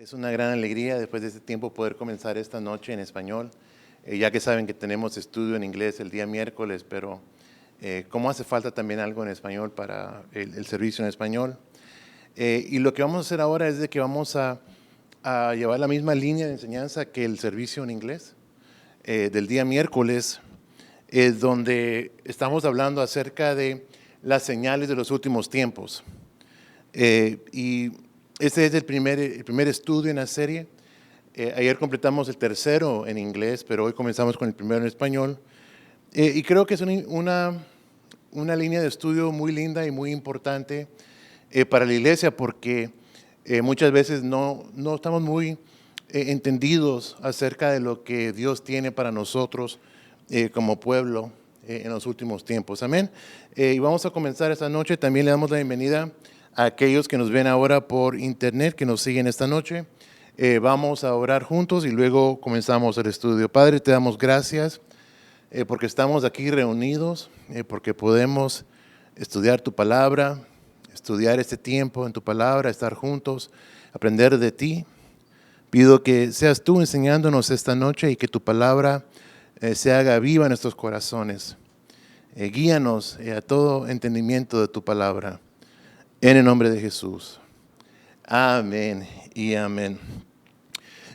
Es una gran alegría después de este tiempo poder comenzar esta noche en español, ya que saben que tenemos estudio en inglés el día miércoles, pero cómo hace falta también algo en español para el servicio en español. Y lo que vamos a hacer ahora es de que vamos a llevar la misma línea de enseñanza que el servicio en inglés del día miércoles, donde estamos hablando acerca de las señales de los últimos tiempos. Y este es el primer estudio en la serie. Ayer completamos el tercero en inglés, pero hoy comenzamos con el primero en español. Y creo que es una línea de estudio muy linda y muy importante para la iglesia, porque muchas veces no estamos muy entendidos acerca de lo que Dios tiene para nosotros como pueblo en los últimos tiempos. Amén. Y vamos a comenzar esta noche. También le damos la bienvenida a aquellos que nos ven ahora por internet, que nos siguen esta noche. Vamos a orar juntos y luego comenzamos el estudio. Padre, te damos gracias porque estamos aquí reunidos, porque podemos estudiar tu palabra, estudiar este tiempo en tu palabra, estar juntos, aprender de ti. Pido que seas tú enseñándonos esta noche y que tu palabra se haga viva en nuestros corazones. Guíanos a todo entendimiento de tu palabra. En el nombre de Jesús. Amén y amén.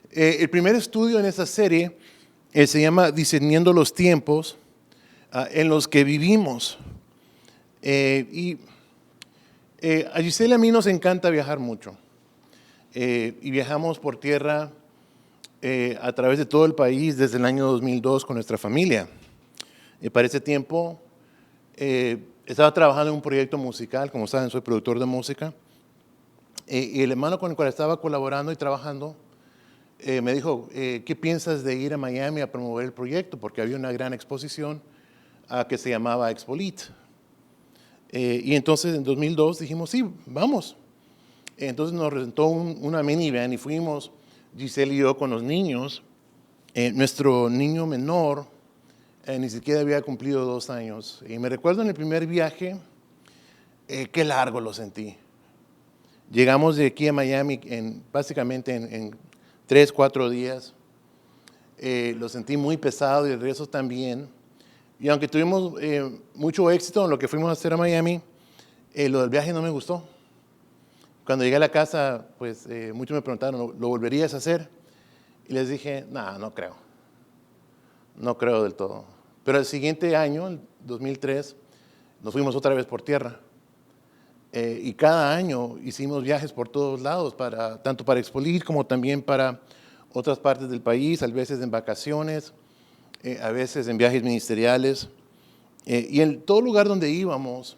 El primer estudio en esta serie se llama Discerniendo los tiempos en los que vivimos. A Giselle y a mí nos encanta viajar mucho. Y viajamos por tierra a través de todo el país desde el año 2002 con nuestra familia. Para ese tiempo estaba trabajando en un proyecto musical, como saben, soy productor de música. Y el hermano con el cual estaba colaborando y trabajando me dijo, ¿qué piensas de ir a Miami a promover el proyecto? Porque había una gran exposición que se llamaba Expolit. Y entonces en 2002 dijimos, sí, vamos. Entonces nos rentó una minivan y fuimos, Giselle y yo, con los niños. Nuestro niño menor ni siquiera había cumplido 2 años. Y me recuerdo en el primer viaje, qué largo lo sentí. Llegamos de aquí a Miami básicamente en 3, 4 días. Lo sentí muy pesado y el regreso también. Y aunque tuvimos mucho éxito en lo que fuimos a hacer a Miami, lo del viaje no me gustó. Cuando llegué a la casa, pues muchos me preguntaron, ¿lo volverías a hacer? Y les dije, no creo. No creo del todo. Pero el siguiente año, el 2003, nos fuimos otra vez por tierra. Y cada año hicimos viajes por todos lados, tanto para Expolit como también para otras partes del país, a veces en vacaciones, a veces en viajes ministeriales. Y en todo lugar donde íbamos,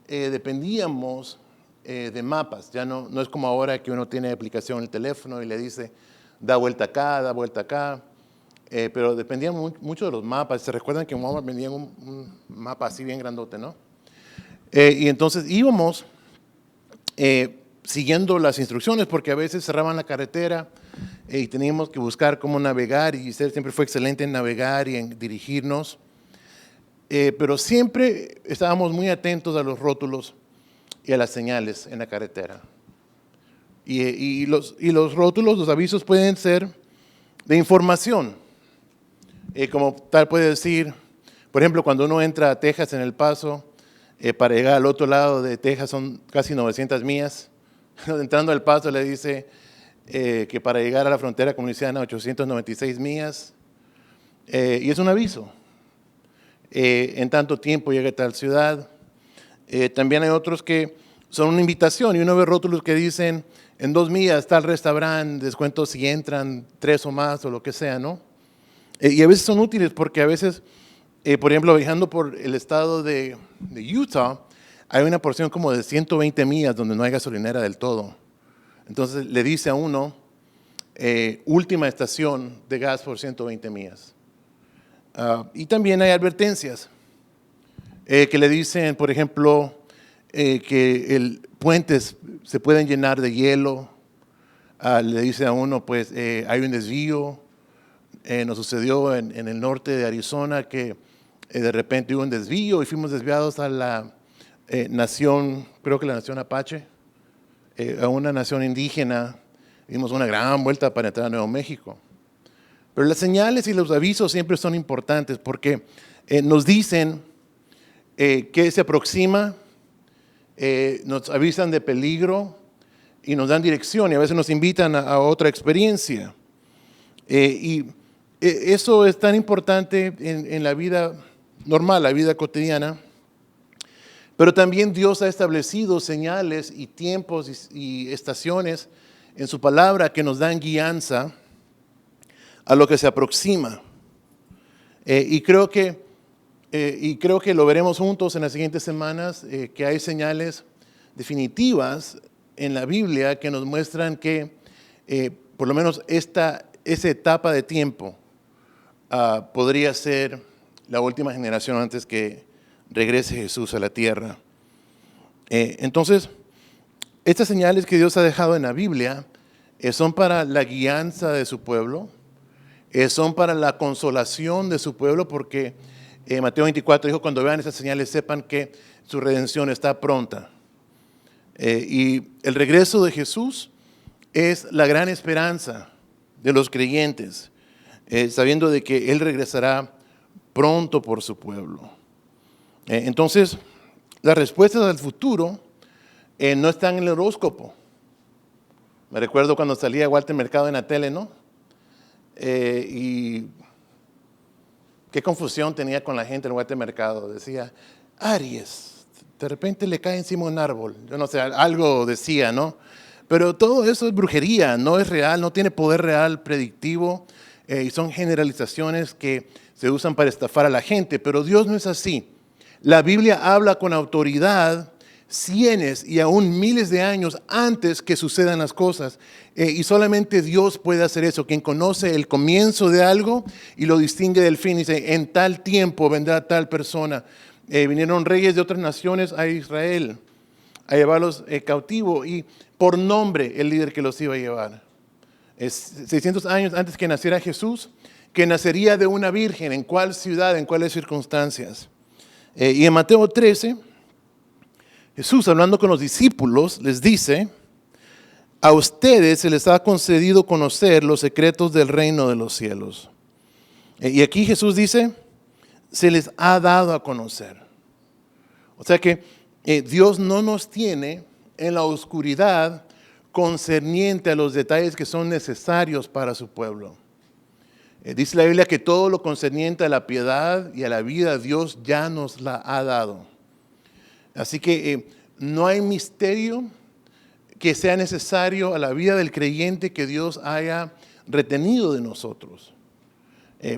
dependíamos de mapas. Ya no es como ahora que uno tiene aplicación en el teléfono y le dice, da vuelta acá, da vuelta acá. Pero dependíamos mucho de los mapas. ¿Se recuerdan que en Walmart vendían un mapa así bien grandote, no? Y entonces íbamos siguiendo las instrucciones, porque a veces cerraban la carretera y teníamos que buscar cómo navegar, y Giselle siempre fue excelente en navegar y en dirigirnos. Pero siempre estábamos muy atentos a los rótulos y a las señales en la carretera. Y los rótulos, los avisos pueden ser de información. Como tal puede decir, por ejemplo, cuando uno entra a Texas en El Paso, para llegar al otro lado de Texas son casi 900 millas. Entrando al Paso le dice que para llegar a la frontera con Luisiana 896 millas. Y es un aviso. En tanto tiempo llega a tal ciudad. También hay otros que son una invitación, y uno ve rótulos que dicen en 2 millas tal restaurante, descuento si entran 3 o más o lo que sea, ¿no? Y a veces son útiles porque a veces, por ejemplo, viajando por el estado de Utah, hay una porción como de 120 millas donde no hay gasolinera del todo. Entonces le dice a uno, última estación de gas por 120 millas. Y también hay advertencias que le dicen, por ejemplo, que puentes se pueden llenar de hielo. Le dice a uno, pues hay un desvío. Nos sucedió en el norte de Arizona que de repente hubo un desvío y fuimos desviados a la nación, creo que la nación Apache, a una nación indígena dimos una gran vuelta para entrar a Nuevo México. Pero las señales y los avisos siempre son importantes porque nos dicen que se aproxima, nos avisan de peligro y nos dan dirección y a veces nos invitan a otra experiencia. Eso es tan importante en la vida normal, la vida cotidiana. Pero también Dios ha establecido señales y tiempos y estaciones en su palabra que nos dan guianza a lo que se aproxima. Y creo que lo veremos juntos en las siguientes semanas, que hay señales definitivas en la Biblia que nos muestran que por lo menos esa etapa de tiempo podría ser la última generación antes que regrese Jesús a la tierra. Entonces, estas señales que Dios ha dejado en la Biblia son para la guianza de su pueblo, son para la consolación de su pueblo, porque Mateo 24 dijo, cuando vean esas señales sepan que su redención está pronta. Y el regreso de Jesús es la gran esperanza de los creyentes, sabiendo de que Él regresará pronto por su pueblo. Entonces, las respuestas al futuro no están en el horóscopo. Me recuerdo cuando salía Walter Mercado en la tele, ¿no? Y qué confusión tenía con la gente en Walter Mercado. Decía, Aries, de repente le cae encima un árbol. Yo no sé, algo decía, ¿no? Pero todo eso es brujería, no es real, no tiene poder real predictivo. Y son generalizaciones que se usan para estafar a la gente. Pero Dios no es así. La Biblia habla con autoridad cientos y aún miles de años antes que sucedan las cosas. Y solamente Dios puede hacer eso, quien conoce el comienzo de algo y lo distingue del fin. Dice, en tal tiempo vendrá tal persona. Vinieron reyes de otras naciones a Israel a llevarlos cautivo y por nombre el líder que los iba a llevar. 600 años antes que naciera Jesús, que nacería de una virgen, ¿en cuál ciudad, en cuáles circunstancias? Y en Mateo 13, Jesús, hablando con los discípulos, les dice, a ustedes se les ha concedido conocer los secretos del reino de los cielos. Y aquí Jesús dice, se les ha dado a conocer. O sea que Dios no nos tiene en la oscuridad concerniente a los detalles que son necesarios para su pueblo. Dice la Biblia que todo lo concerniente a la piedad y a la vida, Dios ya nos la ha dado. Así que no hay misterio que sea necesario a la vida del creyente que Dios haya retenido de nosotros.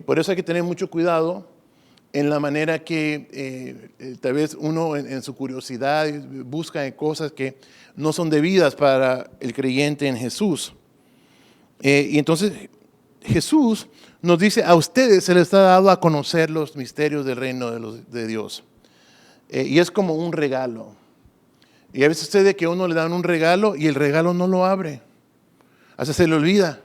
Por eso hay que tener mucho cuidado en la manera que tal vez uno en su curiosidad busca cosas que no son debidas para el creyente en Jesús. Y entonces Jesús nos dice, a ustedes se les ha dado a conocer los misterios del reino de Dios. Y es como un regalo. Y a veces sucede que a uno le dan un regalo y el regalo no lo abre. Hasta se le olvida.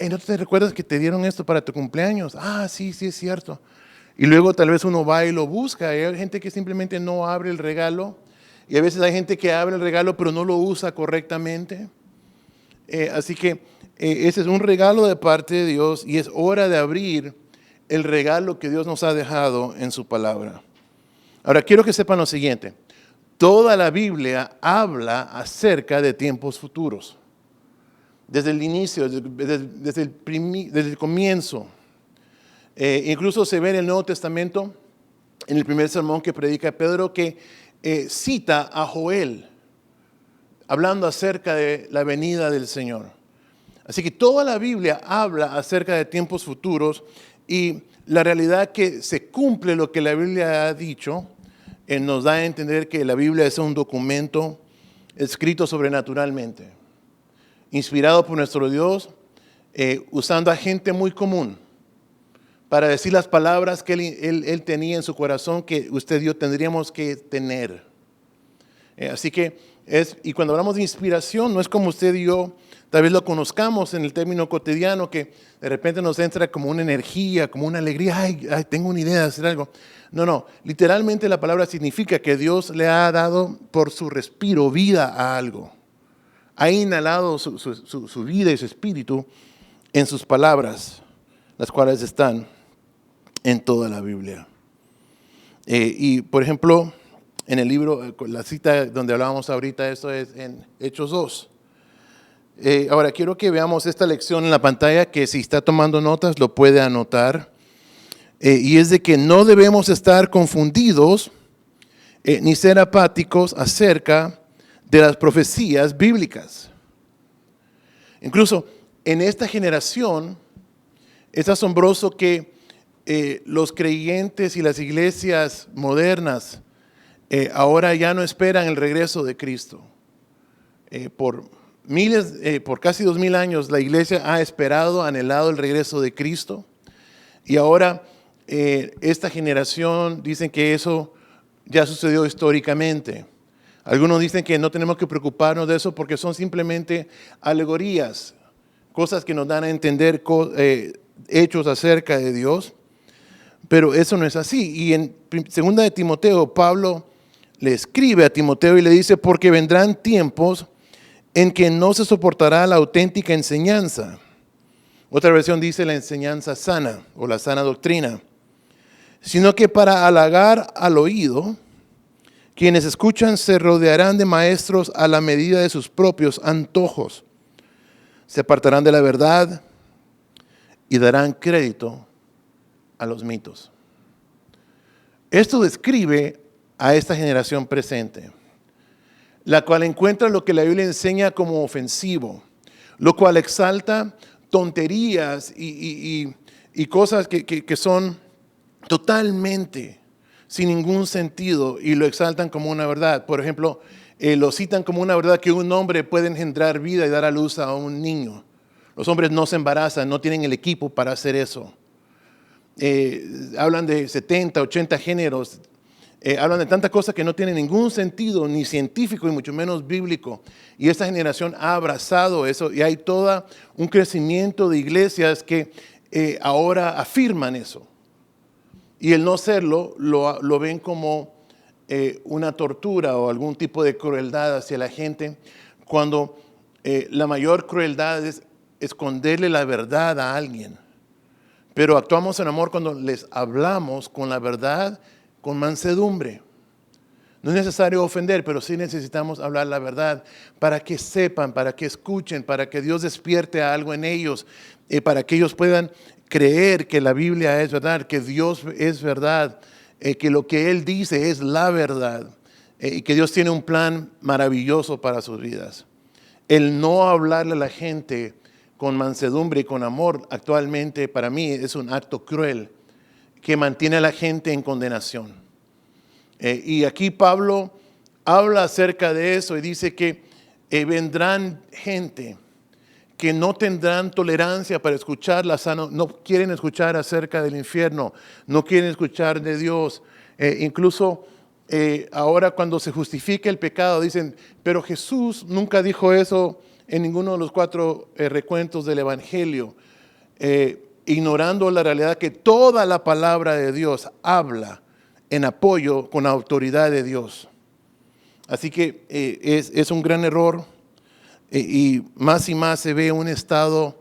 ¿No te recuerdas que te dieron esto para tu cumpleaños? Ah, sí, sí es cierto. Y luego tal vez uno va y lo busca. Y hay gente que simplemente no abre el regalo. Y a veces hay gente que abre el regalo pero no lo usa correctamente. Así que ese es un regalo de parte de Dios y es hora de abrir el regalo que Dios nos ha dejado en su palabra. Ahora quiero que sepan lo siguiente. Toda la Biblia habla acerca de tiempos futuros. Desde el inicio, desde el comienzo. Incluso se ve en el Nuevo Testamento, en el primer sermón que predica Pedro, que cita a Joel, hablando acerca de la venida del Señor. Así que toda la Biblia habla acerca de tiempos futuros y la realidad que se cumple lo que la Biblia ha dicho, nos da a entender que la Biblia es un documento escrito sobrenaturalmente, inspirado por nuestro Dios, usando a gente muy común para decir las palabras que él tenía en su corazón que usted y yo tendríamos que tener. Así que y cuando hablamos de inspiración, no es como usted y yo tal vez lo conozcamos en el término cotidiano, que de repente nos entra como una energía, como una alegría, ay, tengo una idea de hacer algo. No, literalmente la palabra significa que Dios le ha dado por su respiro vida a algo. ha inhalado su vida y su espíritu en sus palabras, las cuales están en toda la Biblia. Y por ejemplo, en el libro, la cita donde hablábamos ahorita, esto es en Hechos 2. Ahora quiero que veamos esta lección en la pantalla, que si está tomando notas lo puede anotar. Y es de que no debemos estar confundidos ni ser apáticos acerca de las profecías bíblicas. Incluso en esta generación es asombroso que los creyentes y las iglesias modernas ahora ya no esperan el regreso de Cristo. Por casi 2000 años la iglesia ha esperado, anhelado el regreso de Cristo, y ahora esta generación dicen que eso ya sucedió históricamente. Algunos dicen que no tenemos que preocuparnos de eso porque son simplemente alegorías, cosas que nos dan a entender hechos acerca de Dios, pero eso no es así. Y en 2 de Timoteo, Pablo le escribe a Timoteo y le dice: porque vendrán tiempos en que no se soportará la auténtica enseñanza. Otra versión dice la enseñanza sana o la sana doctrina, sino que para halagar al oído, quienes escuchan se rodearán de maestros a la medida de sus propios antojos. Se apartarán de la verdad y darán crédito a los mitos. Esto describe a esta generación presente, la cual encuentra lo que la Biblia enseña como ofensivo, lo cual exalta tonterías y cosas que son totalmente sin ningún sentido y lo exaltan como una verdad. Por ejemplo, lo citan como una verdad que un hombre puede engendrar vida y dar a luz a un niño. Los hombres no se embarazan, no tienen el equipo para hacer eso. Hablan de 70, 80 géneros. Hablan de tantas cosas que no tienen ningún sentido, ni científico y mucho menos bíblico. Y esta generación ha abrazado eso y hay todo un crecimiento de iglesias que ahora afirman eso. Y el no serlo lo ven como una tortura o algún tipo de crueldad hacia la gente, cuando la mayor crueldad es esconderle la verdad a alguien. Pero actuamos en amor cuando les hablamos con la verdad, con mansedumbre. No es necesario ofender, pero sí necesitamos hablar la verdad para que sepan, para que escuchen, para que Dios despierte algo en ellos, para que ellos puedan creer que la Biblia es verdad, que Dios es verdad, que lo que Él dice es la verdad, y que Dios tiene un plan maravilloso para sus vidas. El no hablarle a la gente con mansedumbre y con amor actualmente para mí es un acto cruel que mantiene a la gente en condenación. Y aquí Pablo habla acerca de eso y dice que vendrán gente que no tendrán tolerancia para escuchar no quieren escuchar acerca del infierno, no quieren escuchar de Dios. Incluso ahora cuando se justifica el pecado dicen, pero Jesús nunca dijo eso en ninguno de los 4 recuentos del Evangelio, ignorando la realidad que toda la palabra de Dios habla en apoyo con la autoridad de Dios. Así que es un gran error. Y más se ve un estado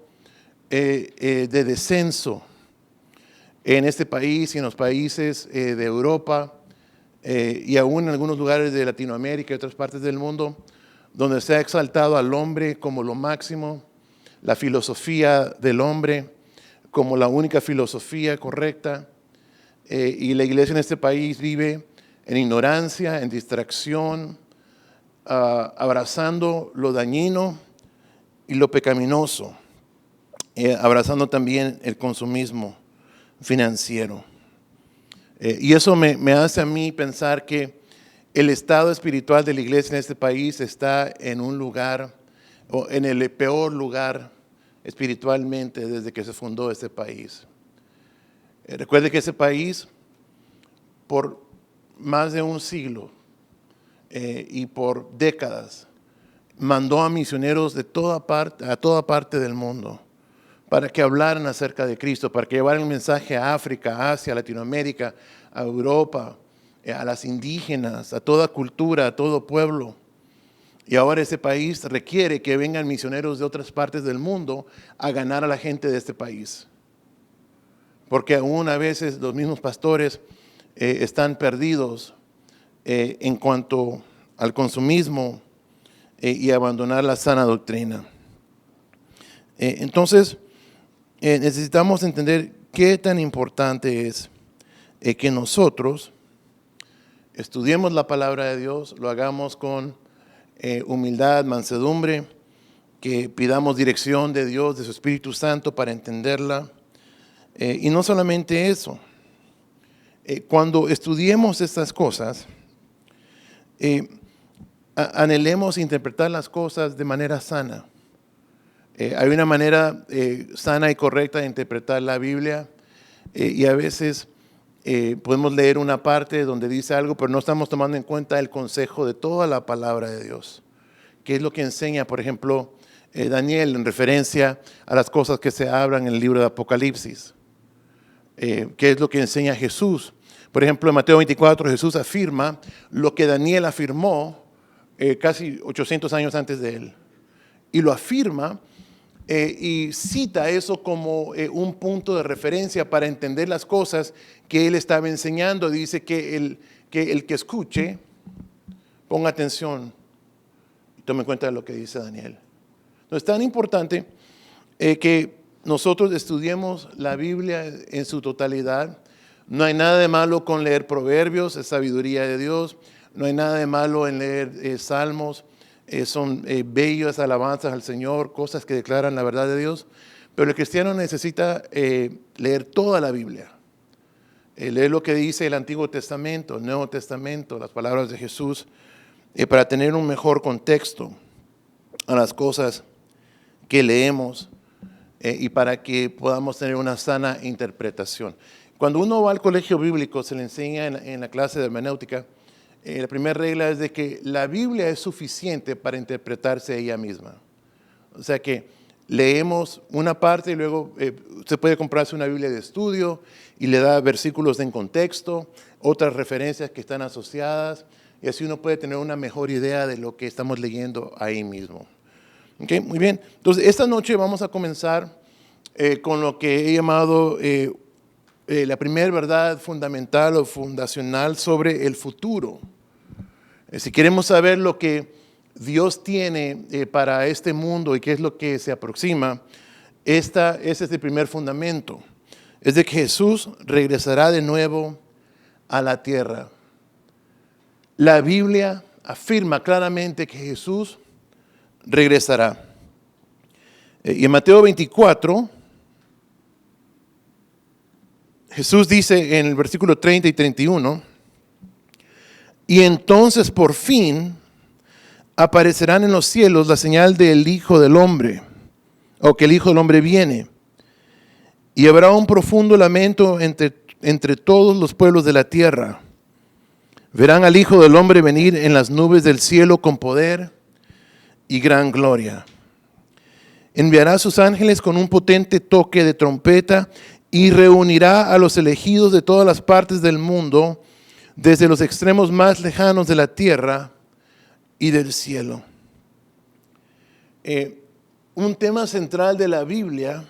de descenso en este país y en los países de Europa y aún en algunos lugares de Latinoamérica y otras partes del mundo, donde se ha exaltado al hombre como lo máximo, la filosofía del hombre como la única filosofía correcta, y la iglesia en este país vive en ignorancia, en distracción, abrazando lo dañino y lo pecaminoso, abrazando también el consumismo financiero. Y eso me hace a mí pensar que el estado espiritual de la iglesia en este país está en un lugar, o en el peor lugar espiritualmente desde que se fundó este país. Recuerde que ese país, por más de un siglo, y por décadas mandó a misioneros a toda parte del mundo para que hablaran acerca de Cristo, para que llevaran el mensaje a África, a Asia, a Latinoamérica, a Europa, a las indígenas, a toda cultura, a todo pueblo. Y ahora ese país requiere que vengan misioneros de otras partes del mundo a ganar a la gente de este país. Porque aún a veces los mismos pastores están perdidos en cuanto al consumismo y abandonar la sana doctrina. Entonces, necesitamos entender qué tan importante es que nosotros estudiemos la palabra de Dios, lo hagamos con humildad, mansedumbre, que pidamos dirección de Dios, de su Espíritu Santo para entenderla. Y no solamente eso, cuando estudiemos estas cosas, anhelemos interpretar las cosas de manera sana. Hay una manera sana y correcta de interpretar la Biblia y a veces podemos leer una parte donde dice algo, pero no estamos tomando en cuenta el consejo de toda la palabra de Dios, que es lo que enseña, por ejemplo, Daniel en referencia a las cosas que se hablan en el libro de Apocalipsis, que es lo que enseña Jesús. Por ejemplo, en Mateo 24 Jesús afirma lo que Daniel afirmó casi 800 años antes de él. Y lo afirma y cita eso como un punto de referencia para entender las cosas que él estaba enseñando. Dice que el que escuche, ponga atención y tome en cuenta de lo que dice Daniel. Entonces, es tan importante que nosotros estudiemos la Biblia en su totalidad. No hay nada de malo con leer proverbios, es sabiduría de Dios. No hay nada de malo en leer salmos. Son bellas alabanzas al Señor, cosas que declaran la verdad de Dios. Pero el cristiano necesita leer toda la Biblia. Leer lo que dice el Antiguo Testamento, el Nuevo Testamento, las palabras de Jesús, para tener un mejor contexto a las cosas que leemos y para que podamos tener una sana interpretación. Cuando uno va al colegio bíblico, se le enseña en la clase de hermenéutica, la primera regla es de que la Biblia es suficiente para interpretarse ella misma. O sea que leemos una parte y luego usted puede comprarse una Biblia de estudio y le da versículos en contexto, otras referencias que están asociadas, y así uno puede tener una mejor idea de lo que estamos leyendo ahí mismo. Okay, muy bien. Entonces, esta noche vamos a comenzar con lo que he llamado la primera verdad fundamental o fundacional sobre el futuro. Si queremos saber lo que Dios tiene para este mundo y qué es lo que se aproxima, ese es el primer fundamento. Es de que Jesús regresará de nuevo a la tierra. La Biblia afirma claramente que Jesús regresará. Y en Mateo 24, Jesús dice en el versículo 30 y 31, y entonces por fin aparecerán en los cielos la señal del Hijo del Hombre, o que el Hijo del Hombre viene. Y habrá un profundo lamento entre todos los pueblos de la tierra. Verán al Hijo del Hombre venir en las nubes del cielo con poder y gran gloria. Enviará a sus ángeles con un potente toque de trompeta y reunirá a los elegidos de todas las partes del mundo, desde los extremos más lejanos de la tierra y del cielo. Un tema central de la Biblia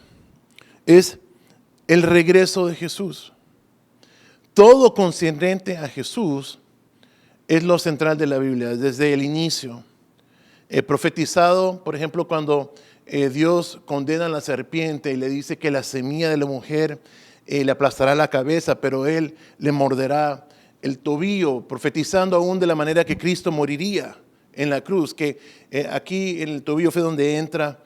es el regreso de Jesús. Todo concerniente a Jesús es lo central de la Biblia, desde el inicio. Profetizado, por ejemplo, cuando Dios condena a la serpiente y le dice que la semilla de la mujer le aplastará la cabeza, pero él le morderá el tobillo, profetizando aún de la manera que Cristo moriría en la cruz, que aquí en el tobillo fue donde entra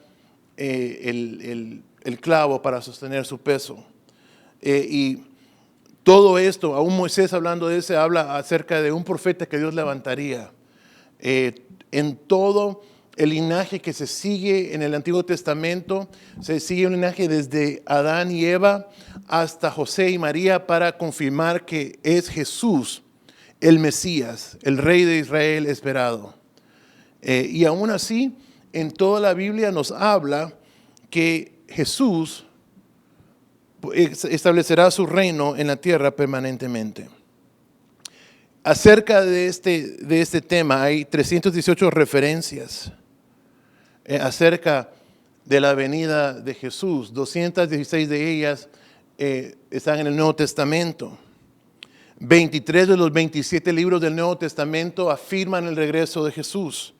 el clavo para sostener su peso. Y todo esto, aún Moisés hablando de eso, habla acerca de un profeta que Dios levantaría. En todo el linaje que se sigue en el Antiguo Testamento, se sigue un linaje desde Adán y Eva hasta José y María para confirmar que es Jesús, el Mesías, el Rey de Israel esperado. Y aún así, en toda la Biblia nos habla que Jesús establecerá su reino en la tierra permanentemente. acerca de este tema hay 318 referencias acerca de la venida de Jesús. 216 de ellas están en el Nuevo Testamento. 23 de los 27 libros del Nuevo Testamento afirman el regreso de Jesús.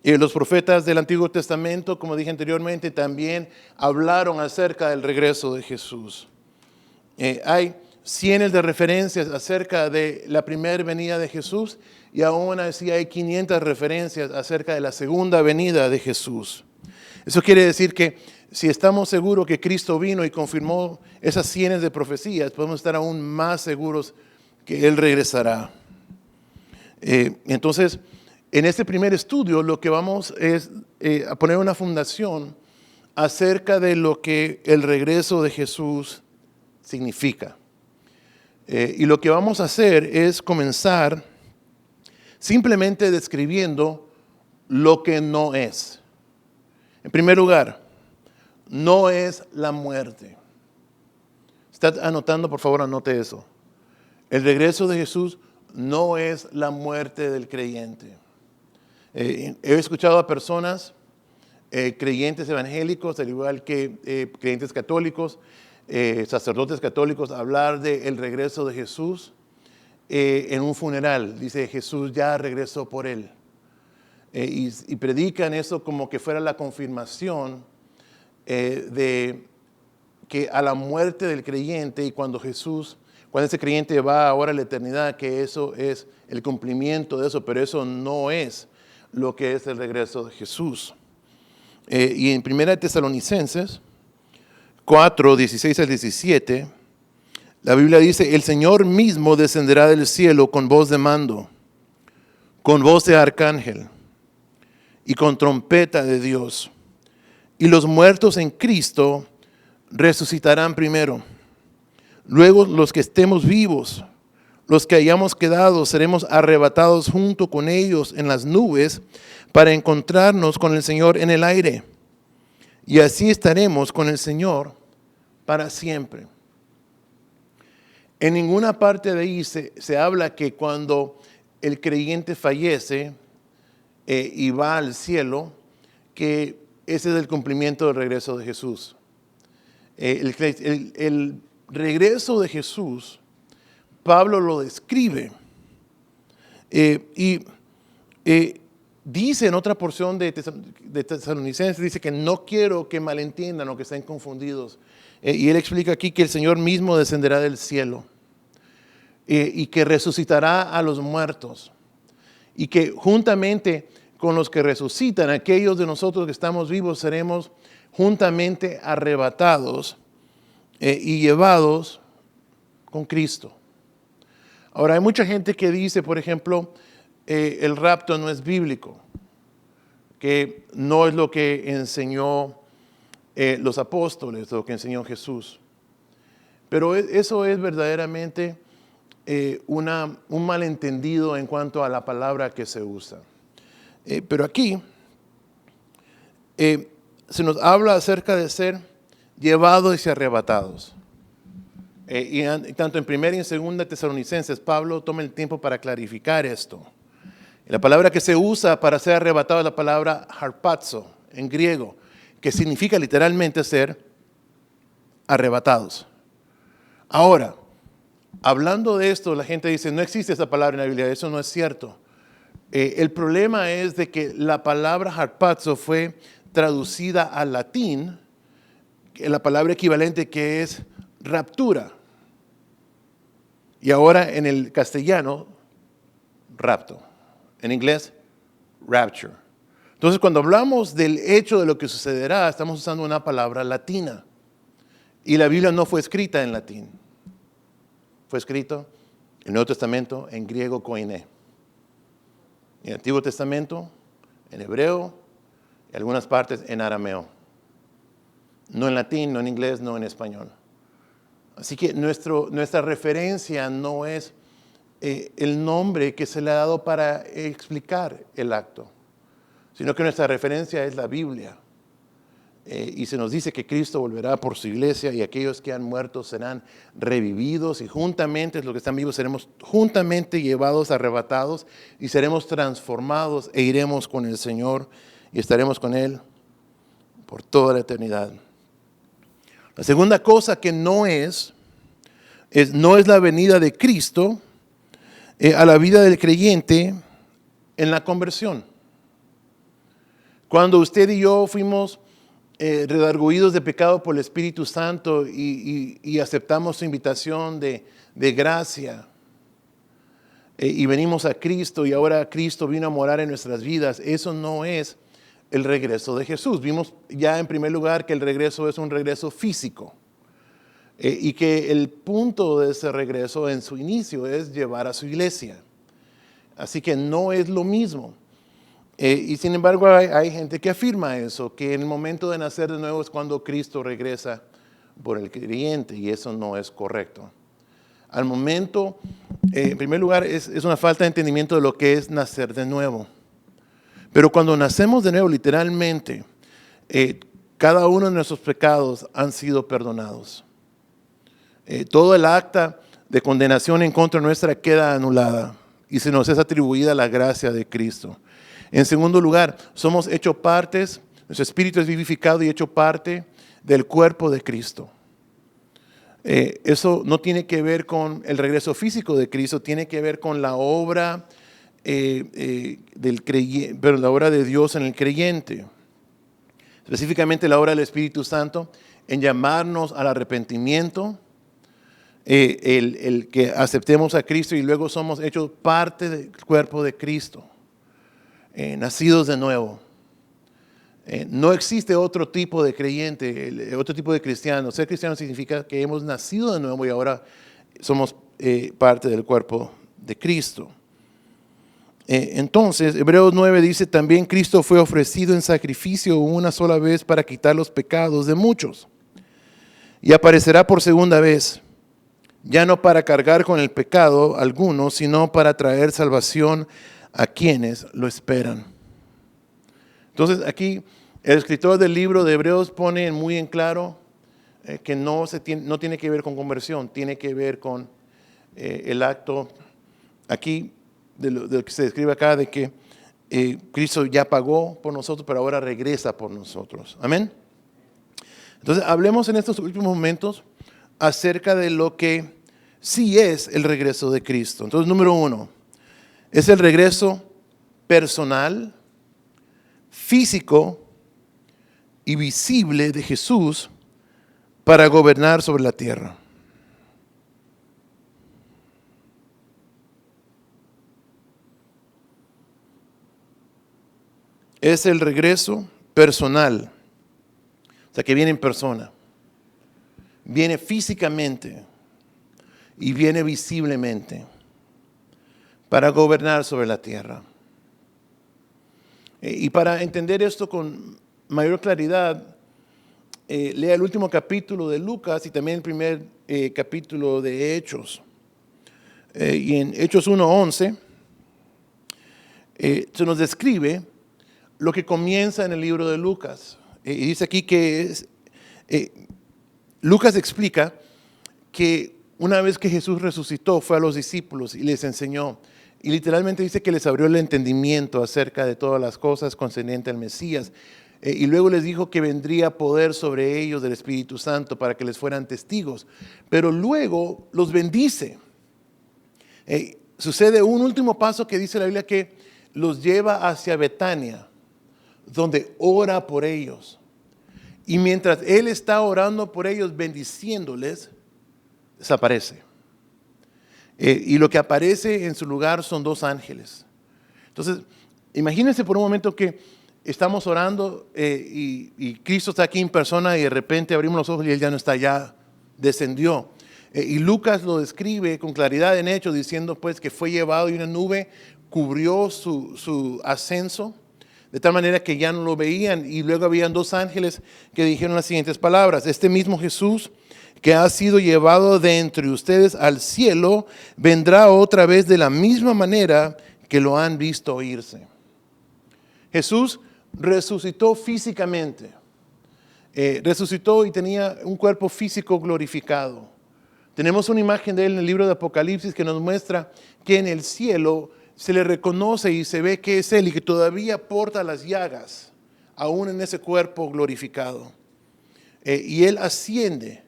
Y los profetas del Antiguo Testamento, como dije anteriormente, también hablaron acerca del regreso de Jesús. Hay cientos de referencias acerca de la primera venida de Jesús y aún así hay 500 referencias acerca de la segunda venida de Jesús. Eso quiere decir que si estamos seguros que Cristo vino y confirmó esas cientos de profecías, podemos estar aún más seguros que Él regresará. Entonces, en este primer estudio lo que vamos es a poner una fundación acerca de lo que el regreso de Jesús significa. Y lo que vamos a hacer es comenzar simplemente describiendo lo que no es. En primer lugar, no es la muerte. ¿Está anotando? Por favor, anote eso. El regreso de Jesús no es la muerte del creyente. He escuchado a personas, creyentes evangélicos, al igual que creyentes católicos, sacerdotes católicos, hablar del regreso de Jesús en un funeral. Dice, Jesús ya regresó por él. Y predican eso como que fuera la confirmación de que a la muerte del creyente y cuando ese creyente va ahora a la eternidad, que eso es el cumplimiento de eso, pero eso no es lo que es el regreso de Jesús. Y en 1 Tesalonicenses 4, 16 al 17, la Biblia dice, el Señor mismo descenderá del cielo con voz de mando, con voz de arcángel y con trompeta de Dios. Y los muertos en Cristo resucitarán primero. Luego los que estemos vivos, los que hayamos quedado, seremos arrebatados junto con ellos en las nubes para encontrarnos con el Señor en el aire. Y así estaremos con el Señor para siempre. En ninguna parte de ahí se habla que cuando el creyente fallece y va al cielo, que ese es el cumplimiento del regreso de Jesús. El regreso de Jesús, Pablo lo describe y dice en otra porción de Tesalonicenses, dice que no quiero que malentiendan o que estén confundidos. Y él explica aquí que el Señor mismo descenderá del cielo y que resucitará a los muertos. Y que juntamente con los que resucitan, aquellos de nosotros que estamos vivos, seremos juntamente arrebatados y llevados con Cristo. Ahora, hay mucha gente que dice, por ejemplo, el rapto no es bíblico, que no es lo que enseñó los apóstoles, lo que enseñó Jesús. Pero eso es verdaderamente un malentendido en cuanto a la palabra que se usa. Pero aquí se nos habla acerca de ser llevados y arrebatados. Y tanto en 1 y en 2 Tesalonicenses, Pablo toma el tiempo para clarificar esto. La palabra que se usa para ser arrebatado es la palabra harpazo en griego, que significa literalmente ser arrebatados. Ahora, hablando de esto, la gente dice, no existe esa palabra en la Biblia, eso no es cierto. El problema es de que la palabra harpazo fue traducida al latín, la palabra equivalente que es raptura. Y ahora en el castellano, rapto. En inglés, rapture. Entonces, cuando hablamos del hecho de lo que sucederá, estamos usando una palabra latina. Y la Biblia no fue escrita en latín. Fue escrito en el Nuevo Testamento en griego koiné. En el Antiguo Testamento, en hebreo, y algunas partes en arameo. No en latín, no en inglés, no en español. Así que nuestra referencia no es el nombre que se le ha dado para explicar el acto, sino que nuestra referencia es la Biblia. y se nos dice que Cristo volverá por su iglesia y aquellos que han muerto serán revividos y juntamente, los que están vivos, seremos juntamente llevados, arrebatados y seremos transformados e iremos con el Señor y estaremos con Él por toda la eternidad. La segunda cosa que no es la venida de Cristo a la vida del creyente en la conversión. Cuando usted y yo fuimos redarguidos de pecado por el Espíritu Santo y aceptamos su invitación de gracia y venimos a Cristo y ahora Cristo vino a morar en nuestras vidas, eso no es el regreso de Jesús. Vimos ya en primer lugar que el regreso es un regreso físico y que el punto de ese regreso en su inicio es llevar a su iglesia. Así que no es lo mismo. Y sin embargo hay gente que afirma eso, que en el momento de nacer de nuevo es cuando Cristo regresa por el creyente y eso no es correcto. Al momento, en primer lugar, es una falta de entendimiento de lo que es nacer de nuevo. Pero cuando nacemos de nuevo, literalmente, cada uno de nuestros pecados han sido perdonados. Todo el acta de condenación en contra nuestra queda anulada y se nos es atribuida la gracia de Cristo. En segundo lugar, somos hechos partes, nuestro espíritu es vivificado y hecho parte del cuerpo de Cristo. Eso no tiene que ver con el regreso físico de Cristo, tiene que ver con la obra la obra de Dios en el creyente. Específicamente la obra del Espíritu Santo en llamarnos al arrepentimiento, el que aceptemos a Cristo y luego somos hechos parte del cuerpo de Cristo. Nacidos de nuevo. No existe otro tipo de creyente, otro tipo de cristiano. Ser cristiano significa que hemos nacido de nuevo y ahora somos parte del cuerpo de Cristo. Entonces, Hebreos 9 dice, también Cristo fue ofrecido en sacrificio una sola vez para quitar los pecados de muchos. Y aparecerá por segunda vez, ya no para cargar con el pecado alguno, sino para traer salvación a quienes lo esperan. Entonces aquí el escritor del libro de Hebreos pone muy en claro que no tiene que ver con conversión, tiene que ver con el acto aquí de lo que se describe acá de que Cristo ya pagó por nosotros, pero ahora regresa por nosotros. Amén. Entonces hablemos en estos últimos momentos acerca de lo que sí es el regreso de Cristo. Entonces, número 1, es el regreso personal, físico y visible de Jesús para gobernar sobre la tierra. Es el regreso personal, o sea que viene en persona, viene físicamente y viene visiblemente para gobernar sobre la tierra. Y para entender esto con mayor claridad, lea el último capítulo de Lucas y también el primer capítulo de Hechos. Y en Hechos 1:11 se nos describe lo que comienza en el libro de Lucas. Y dice aquí que Lucas explica que una vez que Jesús resucitó, fue a los discípulos y les enseñó. Y literalmente dice que les abrió el entendimiento acerca de todas las cosas concernientes al Mesías. Y luego les dijo que vendría poder sobre ellos del Espíritu Santo para que les fueran testigos. Pero luego los bendice. Sucede un último paso que dice la Biblia que los lleva hacia Betania, donde ora por ellos. Y mientras Él está orando por ellos, bendiciéndoles, desaparece. Y lo que aparece en su lugar son 2 ángeles. Entonces, imagínense por un momento que estamos orando y Cristo está aquí en persona y de repente abrimos los ojos y Él ya no está, ya descendió. Y Lucas lo describe con claridad en Hechos diciendo pues que fue llevado y una nube cubrió su ascenso de tal manera que ya no lo veían y luego habían 2 ángeles que dijeron las siguientes palabras: este mismo Jesús que ha sido llevado de entre ustedes al cielo, vendrá otra vez de la misma manera que lo han visto irse. Jesús resucitó físicamente. resucitó y tenía un cuerpo físico glorificado. Tenemos una imagen de él en el libro de Apocalipsis que nos muestra que en el cielo se le reconoce y se ve que es él y que todavía porta las llagas, aún en ese cuerpo glorificado. Y él asciende.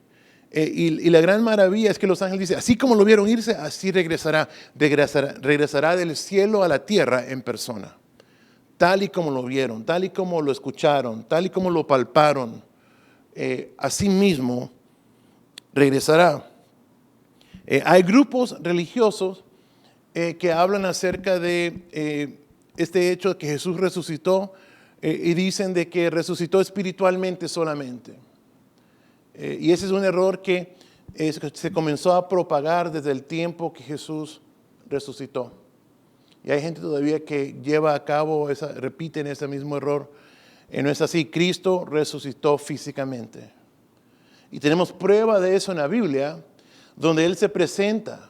Y la gran maravilla es que los ángeles dicen, así como lo vieron irse, así regresará del cielo a la tierra en persona. Tal y como lo vieron, tal y como lo escucharon, tal y como lo palparon, así mismo regresará. Hay grupos religiosos que hablan acerca de este hecho de que Jesús resucitó y dicen de que resucitó espiritualmente solamente. Y ese es un error que se comenzó a propagar desde el tiempo que Jesús resucitó. Y hay gente todavía que lleva a cabo, repiten ese mismo error. No es así, Cristo resucitó físicamente. Y tenemos prueba de eso en la Biblia, donde Él se presenta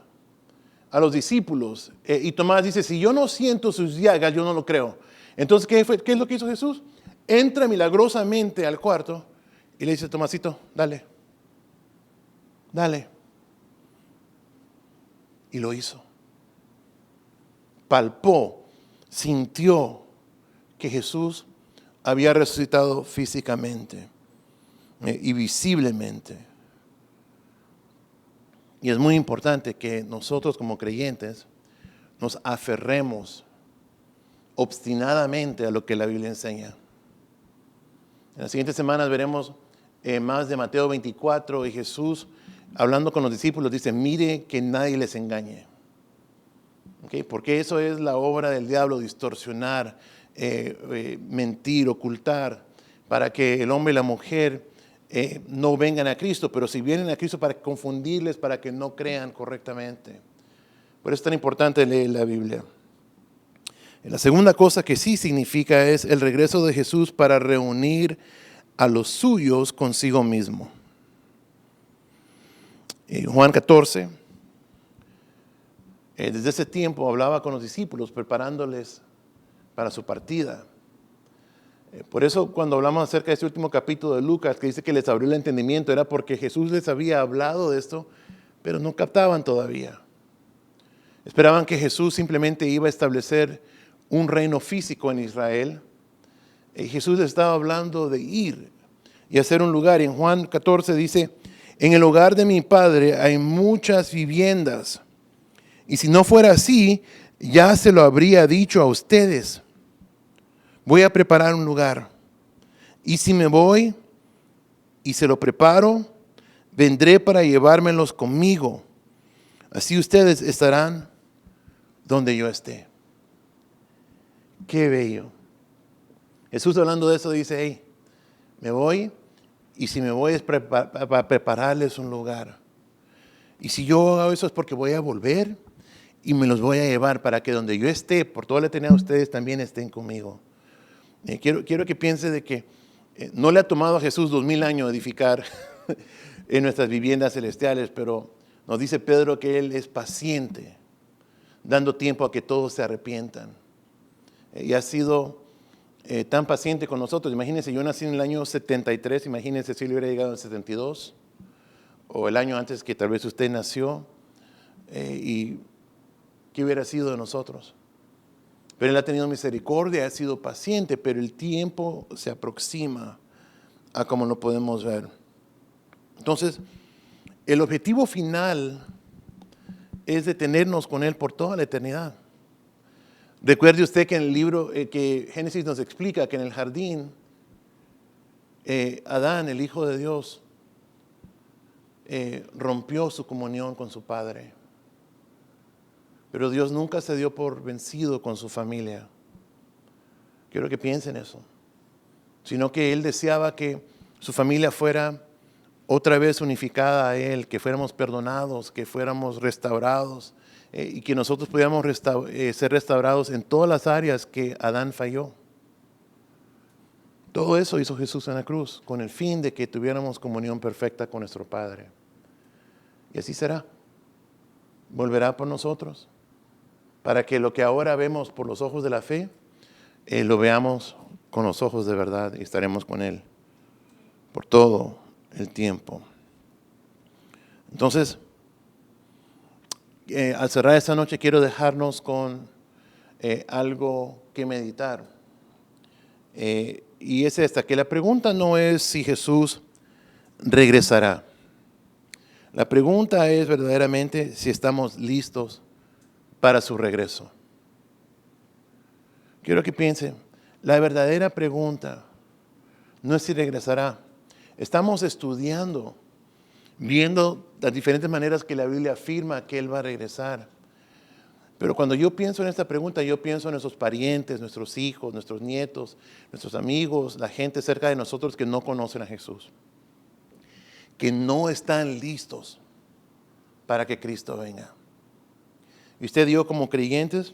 a los discípulos. Y Tomás dice, si yo no siento sus llagas, yo no lo creo. Entonces, ¿qué es lo que hizo Jesús? Entra milagrosamente al cuarto y le dice, Tomasito, dale. Y lo hizo. Palpó, sintió que Jesús había resucitado físicamente y visiblemente. Y es muy importante que nosotros como creyentes nos aferremos obstinadamente a lo que la Biblia enseña. En las siguientes semanas veremos más de Mateo 24 y Jesús hablando con los discípulos dice, mire que nadie les engañe. ¿Okay? Porque eso es la obra del diablo, distorsionar, mentir, ocultar, para que el hombre y la mujer no vengan a Cristo, pero si vienen a Cristo para confundirles, para que no crean correctamente. Por eso es tan importante leer la Biblia. La segunda cosa que sí significa es el regreso de Jesús para reunir a los suyos consigo mismo. Juan 14, desde ese tiempo hablaba con los discípulos, preparándoles para su partida. Por eso cuando hablamos acerca de este último capítulo de Lucas, que dice que les abrió el entendimiento, era porque Jesús les había hablado de esto, pero no captaban todavía. Esperaban que Jesús simplemente iba a establecer un reino físico en Israel. Jesús les estaba hablando de ir y hacer un lugar. Y en Juan 14 dice, en el hogar de mi Padre hay muchas viviendas. Y si no fuera así, ya se lo habría dicho a ustedes. Voy a preparar un lugar. Y si me voy y se lo preparo, vendré para llevármelos conmigo. Así ustedes estarán donde yo esté. Qué bello. Jesús hablando de eso dice, hey, me voy y si me voy es para prepararles un lugar. Y si yo hago eso es porque voy a volver y me los voy a llevar para que donde yo esté, por toda la eternidad ustedes también estén conmigo. Quiero que piense de que no le ha tomado a Jesús 2000 años edificar en nuestras viviendas celestiales, pero nos dice Pedro que Él es paciente, dando tiempo a que todos se arrepientan. Y ha sido tan paciente con nosotros. Imagínense, yo nací en el año 73, imagínense si le hubiera llegado en el 72, o el año antes que tal vez usted nació, y qué hubiera sido de nosotros. Pero Él ha tenido misericordia, ha sido paciente, pero el tiempo se aproxima a como lo podemos ver. Entonces, el objetivo final es detenernos con Él por toda la eternidad. Recuerde usted que en el libro que Génesis nos explica que en el jardín, Adán, el Hijo de Dios, rompió su comunión con su Padre. Pero Dios nunca se dio por vencido con su familia. Quiero que piensen eso. Sino que Él deseaba que su familia fuera otra vez unificada a Él, que fuéramos perdonados, que fuéramos restaurados y que nosotros pudiéramos ser restaurados en todas las áreas que Adán falló. Todo eso hizo Jesús en la cruz con el fin de que tuviéramos comunión perfecta con nuestro Padre. Y así será. Volverá por nosotros para que lo que ahora vemos por los ojos de la fe, lo veamos con los ojos de verdad y estaremos con Él por todo el tiempo. Entonces, al cerrar esta noche quiero dejarnos con algo que meditar. Y es esta, que la pregunta no es si Jesús regresará. La pregunta es verdaderamente si estamos listos para su regreso. Quiero que piensen, la verdadera pregunta no es si regresará. Estamos estudiando, viendo las diferentes maneras que la Biblia afirma que Él va a regresar. Pero cuando yo pienso en esta pregunta, yo pienso en nuestros parientes, nuestros hijos, nuestros nietos, nuestros amigos, la gente cerca de nosotros que no conocen a Jesús, que no están listos para que Cristo venga. Y usted y yo como creyentes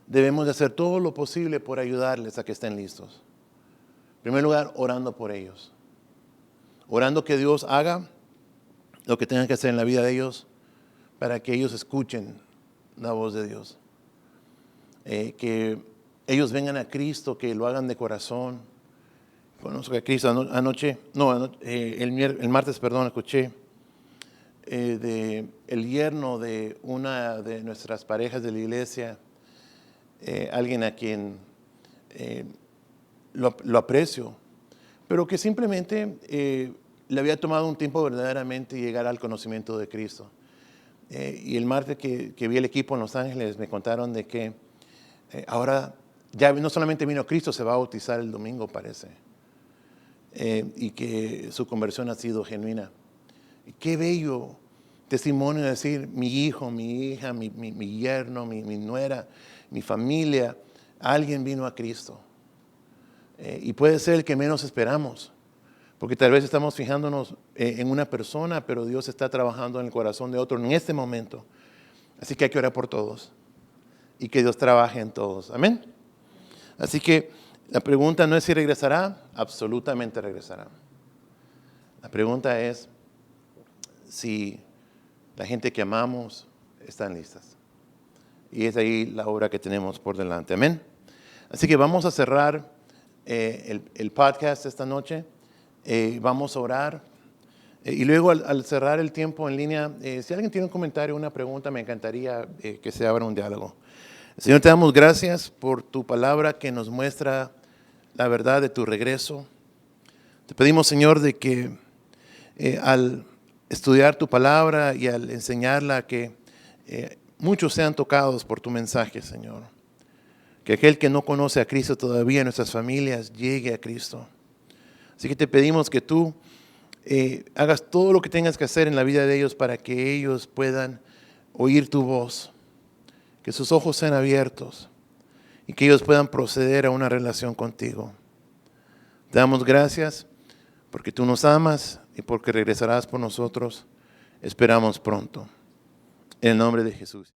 debemos de hacer todo lo posible por ayudarles a que estén listos. En primer lugar, orando por ellos. Orando que Dios haga lo que tenga que hacer en la vida de ellos para que ellos escuchen la voz de Dios. Que ellos vengan a Cristo, que lo hagan de corazón. Conozco a Cristo el martes, escuché de el yerno de una de nuestras parejas de la iglesia, alguien a quien lo aprecio, pero que simplemente le había tomado un tiempo verdaderamente llegar al conocimiento de Cristo. Y el martes que vi el equipo en Los Ángeles me contaron de que ahora ya no solamente vino Cristo, se va a bautizar el domingo, parece. Y que su conversión ha sido genuina. Y qué bello testimonio de decir, mi hijo, mi hija, mi yerno, mi nuera, mi familia, alguien vino a Cristo. Y puede ser el que menos esperamos, porque tal vez estamos fijándonos en una persona, pero Dios está trabajando en el corazón de otro en este momento. Así que hay que orar por todos y que Dios trabaje en todos. Amén. Así que la pregunta no es si regresará, absolutamente regresará. La pregunta es si la gente que amamos están listas. Y es ahí la obra que tenemos por delante. Amén. Así que vamos a cerrar el podcast esta noche. Vamos a orar. Y luego al cerrar el tiempo en línea, si alguien tiene un comentario, una pregunta, me encantaría que se abra un diálogo. Señor, te damos gracias por tu palabra que nos muestra la verdad de tu regreso. Te pedimos, Señor, de que al estudiar tu palabra y al enseñarla, que muchos sean tocados por tu mensaje, Señor. Que aquel que no conoce a Cristo todavía en nuestras familias llegue a Cristo. Así que te pedimos que tú hagas todo lo que tengas que hacer en la vida de ellos para que ellos puedan oír tu voz, que sus ojos sean abiertos y que ellos puedan proceder a una relación contigo. Te damos gracias porque tú nos amas y porque regresarás por nosotros. Esperamos pronto. En el nombre de Jesús.